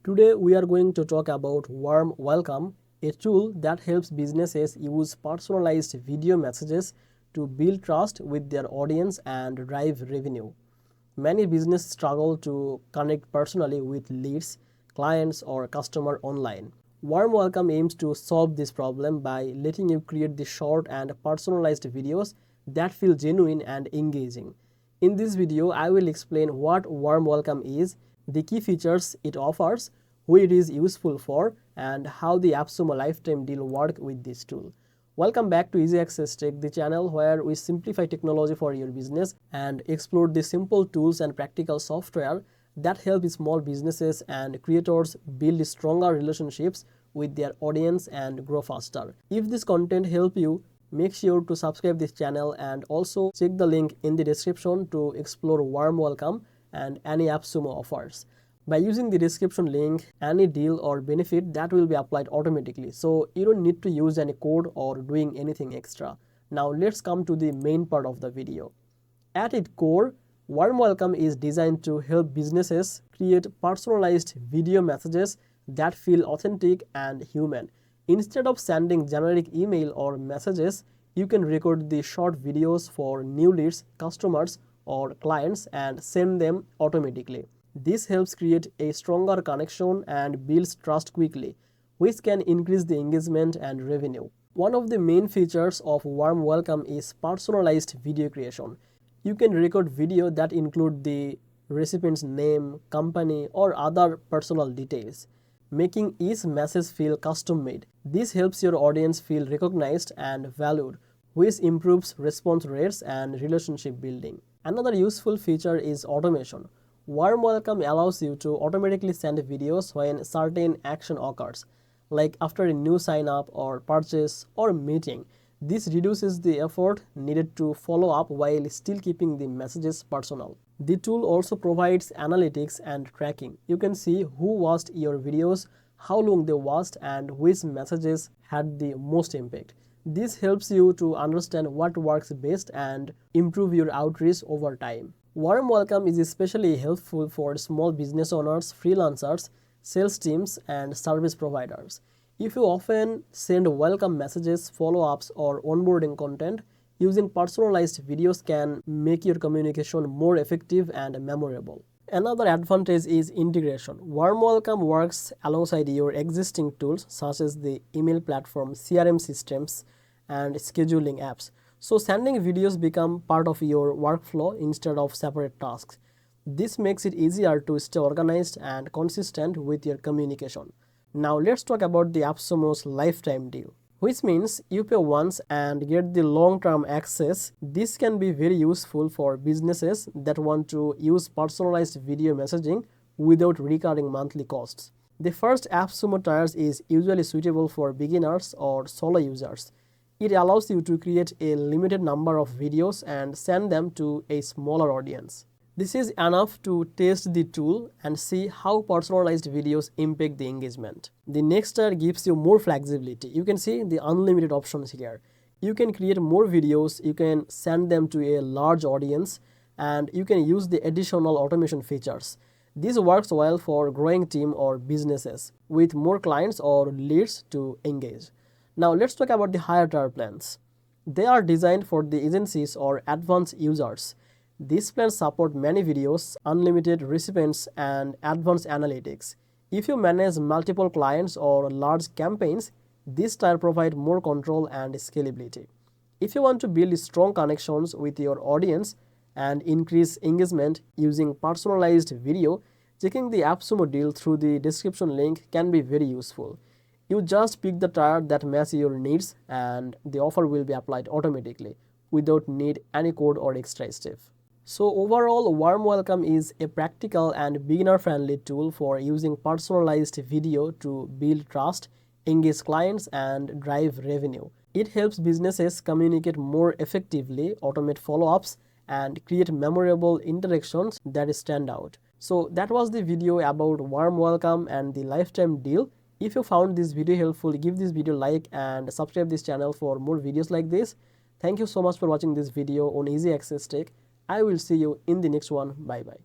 Today we are going to talk about Warm Welcome, a tool that helps businesses use personalized video messages to build trust with their audience and drive revenue. Many businesses struggle to connect personally with leads, clients, or customers online. Warm Welcome aims to solve this problem by letting you create the short and personalized videos that feel genuine and engaging. In this video, I will explain what Warm Welcome is, the key features it offers, who it is useful for, and how the AppSumo lifetime deal work with this tool. Welcome back to Easy Access Tech, the channel where we simplify technology for your business and explore the simple tools and practical software that help small businesses and creators build stronger relationships with their audience and grow faster. If this content helps you, make sure to subscribe this channel and also check the link in the description to explore Warm Welcome and any AppSumo offers. By using the description link, any deal or benefit that will be applied automatically, so you don't need to use any code or doing anything extra. Now let's come to the main part of the video. At its core, Warm Welcome is designed to help businesses create personalized video messages that feel authentic and human. Instead of sending generic email or messages, you can record the short videos for new leads, customers, or clients and send them automatically. This helps create a stronger connection and builds trust quickly, which can increase the engagement and revenue. One of the main features of Warm Welcome is personalized video creation. You can record video that include the recipient's name, company, or other personal details, making each message feel custom-made. This helps your audience feel recognized and valued, which improves response rates and relationship building. Another useful feature is automation. Warm Welcome allows you to automatically send videos when certain action occurs, like after a new sign-up or purchase or meeting. This reduces the effort needed to follow up while still keeping the messages personal. The tool also provides analytics and tracking. You can see who watched your videos, how long they watched, and which messages had the most impact. This helps you to understand what works best and improve your outreach over time. Warm Welcome is especially helpful for small business owners, freelancers, sales teams, and service providers. If you often send welcome messages, follow-ups, or onboarding content, using personalized videos can make your communication more effective and memorable. Another advantage is integration. Warm Welcome works alongside your existing tools such as the email platform, CRM systems, and scheduling apps. So sending videos become part of your workflow instead of separate tasks. This makes it easier to stay organized and consistent with your communication. Now let's talk about the AppSumo's lifetime deal, which means you pay once and get the long-term access. This can be very useful for businesses that want to use personalized video messaging without recurring monthly costs. The first AppSumo tier is usually suitable for beginners or solo users. It allows you to create a limited number of videos and send them to a smaller audience. This is enough to test the tool and see how personalized videos impact the engagement. The next tier gives you more flexibility. You can see the unlimited options here. You can create more videos, you can send them to a large audience, and you can use the additional automation features. This works well for growing team or businesses with more clients or leads to engage. Now let's talk about the higher tier plans. They are designed for the agencies or advanced users. These plans support many videos, unlimited recipients, and advanced analytics. If you manage multiple clients or large campaigns, this tier provides more control and scalability. If you want to build strong connections with your audience and increase engagement using personalized video, checking the AppSumo deal through the description link can be very useful. You just pick the tier that matches your needs and the offer will be applied automatically without need any code or extra step. So overall, Warm Welcome is a practical and beginner-friendly tool for using personalized video to build trust, engage clients, and drive revenue. It helps businesses communicate more effectively, automate follow-ups, and create memorable interactions that stand out. So that was the video about Warm Welcome and the lifetime deal. If you found this video helpful, give this video a like and subscribe this channel for more videos like this. Thank you so much for watching this video on Easy Access Tech. I will see you in the next one. Bye bye.